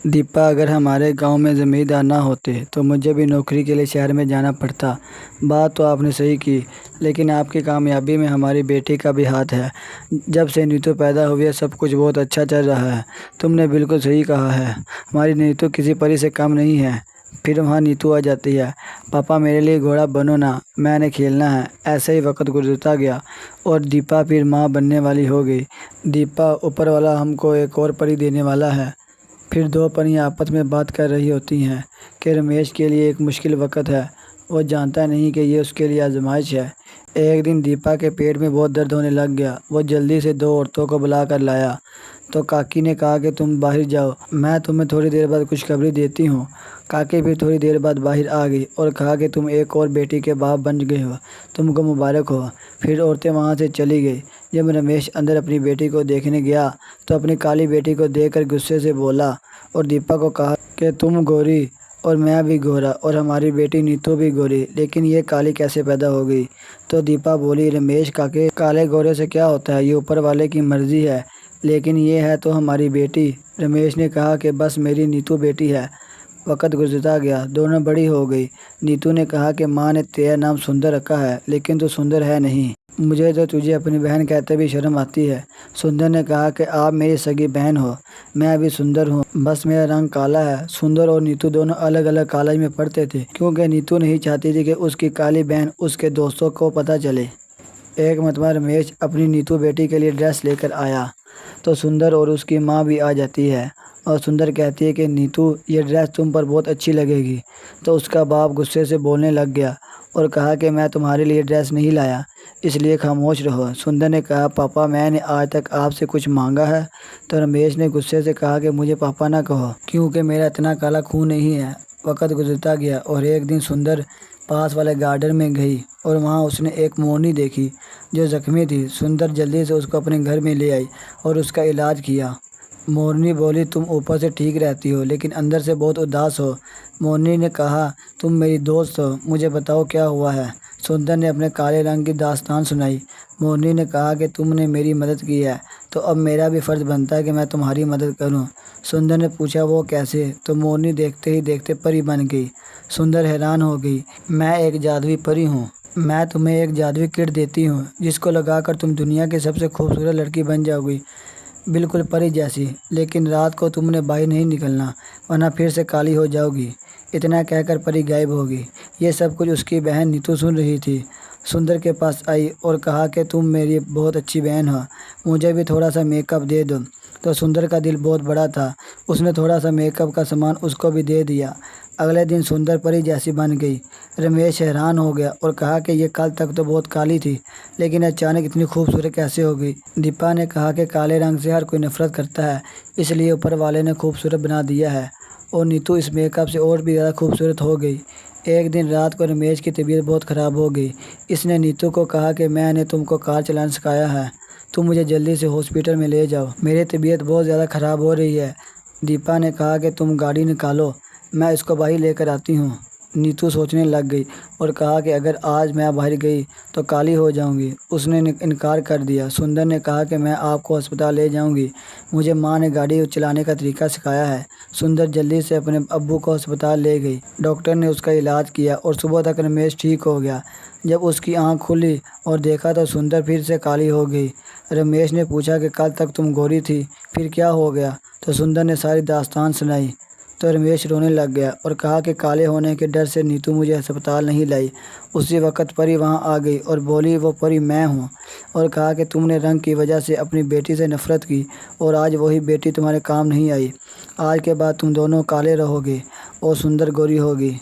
दीपा, अगर हमारे गांव में ज़मींदार ना होते तो मुझे भी नौकरी के लिए शहर में जाना पड़ता। बात तो आपने सही की, लेकिन आपकी कामयाबी में हमारी बेटी का भी हाथ है। जब से नीतू पैदा हुई है सब कुछ बहुत अच्छा चल रहा है। तुमने बिल्कुल सही कहा है, हमारी नीतू किसी परी से कम नहीं है। फिर वहाँ नीतू आ जाती है, पापा मेरे लिए घोड़ा बनो ना, मैंने खेलना है। ऐसे ही वक्त गुजरता गया और दीपा फिर माँ बनने वाली हो गई। दीपा, ऊपर वाला हमको एक और परी देने वाला है। फिर दो परियां आपस में बात कर रही होती हैं कि रमेश के लिए एक मुश्किल वक्त है। वो जानता नहीं कि ये उसके लिए आजमाइश है। एक दिन दीपा के पेट में बहुत दर्द होने लग गया। वो जल्दी से दो औरतों को बुला कर लाया तो काकी ने कहा कि तुम बाहर जाओ, मैं तुम्हें थोड़ी देर बाद खुशखबरी देती हूँ। काकी फिर थोड़ी देर बाद बाहर आ गई और कहा कि तुम एक और बेटी के बाप बन गए हो, तुमको मुबारक हो। फिर औरतें वहाँ से चली गई। जब रमेश अंदर अपनी बेटी को देखने गया तो अपनी काली बेटी को देखकर गुस्से से बोला और दीपा को कहा कि तुम गोरी और मैं भी गोरा और हमारी बेटी नीतू भी गोरी, लेकिन ये काली कैसे पैदा हो गई। तो दीपा बोली, रमेश काके, काले गोरे से क्या होता है, ये ऊपर वाले की मर्जी है, लेकिन ये है तो हमारी बेटी। रमेश ने कहा कि बस मेरी नीतू बेटी है। वक़्त गुजरता गया, दोनों बड़ी हो गई। नीतू ने कहा कि माँ ने तेरा नाम सुंदर रखा है, लेकिन तू सुंदर है नहीं, मुझे तो तुझे अपनी बहन कहते भी शर्म आती है। सुंदर ने कहा कि आप मेरी सगी बहन हो, मैं भी सुंदर हूँ, बस मेरा रंग काला है। सुंदर और नीतू दोनों अलग अलग कॉलेज में पढ़ते थे, क्योंकि नीतू नहीं चाहती थी कि उसकी काली बहन उसके दोस्तों को पता चले। एक मरतबा रमेश अपनी नीतू बेटी के लिए ड्रेस लेकर आया तो सुंदर और उसकी माँ भी आ जाती है और सुंदर कहती है कि नीतू, ये ड्रेस तुम पर बहुत अच्छी लगेगी। तो उसका बाप गुस्से से बोलने लग गया और कहा कि मैं तुम्हारे लिए ड्रेस नहीं लाया, इसलिए खामोश रहो। सुंदर ने कहा, पापा मैंने आज तक आपसे कुछ मांगा है। तो रमेश ने गुस्से से कहा कि मुझे पापा ना कहो, क्योंकि मेरा इतना काला खून नहीं है। वक़्त गुजरता गया और एक दिन सुंदर पास वाले गार्डन में गई और वहाँ उसने एक मोरनी देखी जो जख्मी थी। सुंदर जल्दी से उसको अपने घर में ले आई और उसका इलाज किया। मोरनी बोली, तुम ऊपर से ठीक रहती हो लेकिन अंदर से बहुत उदास हो। मोरनी ने कहा, तुम मेरी दोस्त हो, मुझे बताओ क्या हुआ है। सुंदर ने अपने काले रंग की दास्तान सुनाई। मोरनी ने कहा कि तुमने मेरी मदद की है तो अब मेरा भी फ़र्ज़ बनता है कि मैं तुम्हारी मदद करूं। सुंदर ने पूछा, वो कैसे। तो मोरनी देखते ही देखते परी बन गई। सुंदर हैरान हो गई, मैं एक जादुई परी हूँ, मैं तुम्हें एक जादुई किट देती हूँ जिसको लगाकर तुम दुनिया की सबसे खूबसूरत लड़की बन जाओगी, बिल्कुल परी जैसी। लेकिन रात को तुमने बाहर नहीं निकलना, वरना फिर से काली हो जाओगी। इतना कहकर परी गायब हो गई। ये सब कुछ उसकी बहन नीतू सुन रही थी। सुंदर के पास आई और कहा कि तुम मेरी बहुत अच्छी बहन हो, मुझे भी थोड़ा सा मेकअप दे दो। तो सुंदर का दिल बहुत बड़ा था, उसने थोड़ा सा मेकअप का सामान उसको भी दे दिया। अगले दिन सुंदर परी जैसी बन गई। रमेश हैरान हो गया और कहा कि ये कल तक तो बहुत काली थी, लेकिन अचानक इतनी खूबसूरत कैसे हो गई। दीपा ने कहा कि काले रंग से हर कोई नफरत करता है, इसलिए ऊपर वाले ने खूबसूरत बना दिया है। और नीतू इस मेकअप से और भी ज़्यादा खूबसूरत हो गई। एक दिन रात को रमेश की तबीयत बहुत ख़राब हो गई। इसने नीतू को कहा कि मैंने तुमको कार चलाना सिखाया है, तुम मुझे जल्दी से हॉस्पिटल में ले जाओ, मेरी तबीयत बहुत ज़्यादा ख़राब हो रही है। दीपा ने कहा कि तुम गाड़ी निकालो, मैं इसको बाहर लेकर आती हूँ। नीतू सोचने लग गई और कहा कि अगर आज मैं बाहर गई तो काली हो जाऊंगी। उसने इनकार कर दिया। सुंदर ने कहा कि मैं आपको अस्पताल ले जाऊंगी, मुझे माँ ने गाड़ी चलाने का तरीका सिखाया है। सुंदर जल्दी से अपने अब्बू को अस्पताल ले गई। डॉक्टर ने उसका इलाज किया और सुबह तक रमेश ठीक हो गया। जब उसकी आंख खुली और देखा तो सुंदर फिर से काली हो गई। रमेश ने पूछा कि कल तक तुम गोरी थी, फिर क्या हो गया। तो सुंदर ने सारी दास्तान सुनाई। तो रमेश रोने लग गया और कहा कि काले होने के डर से नीतू मुझे अस्पताल नहीं लाई। उसी वक्त परी वहां आ गई और बोली, वो परी मैं हूं, और कहा कि तुमने रंग की वजह से अपनी बेटी से नफरत की और आज वही बेटी तुम्हारे काम नहीं आई। आज के बाद तुम दोनों काले रहोगे और सुंदर गोरी होगी।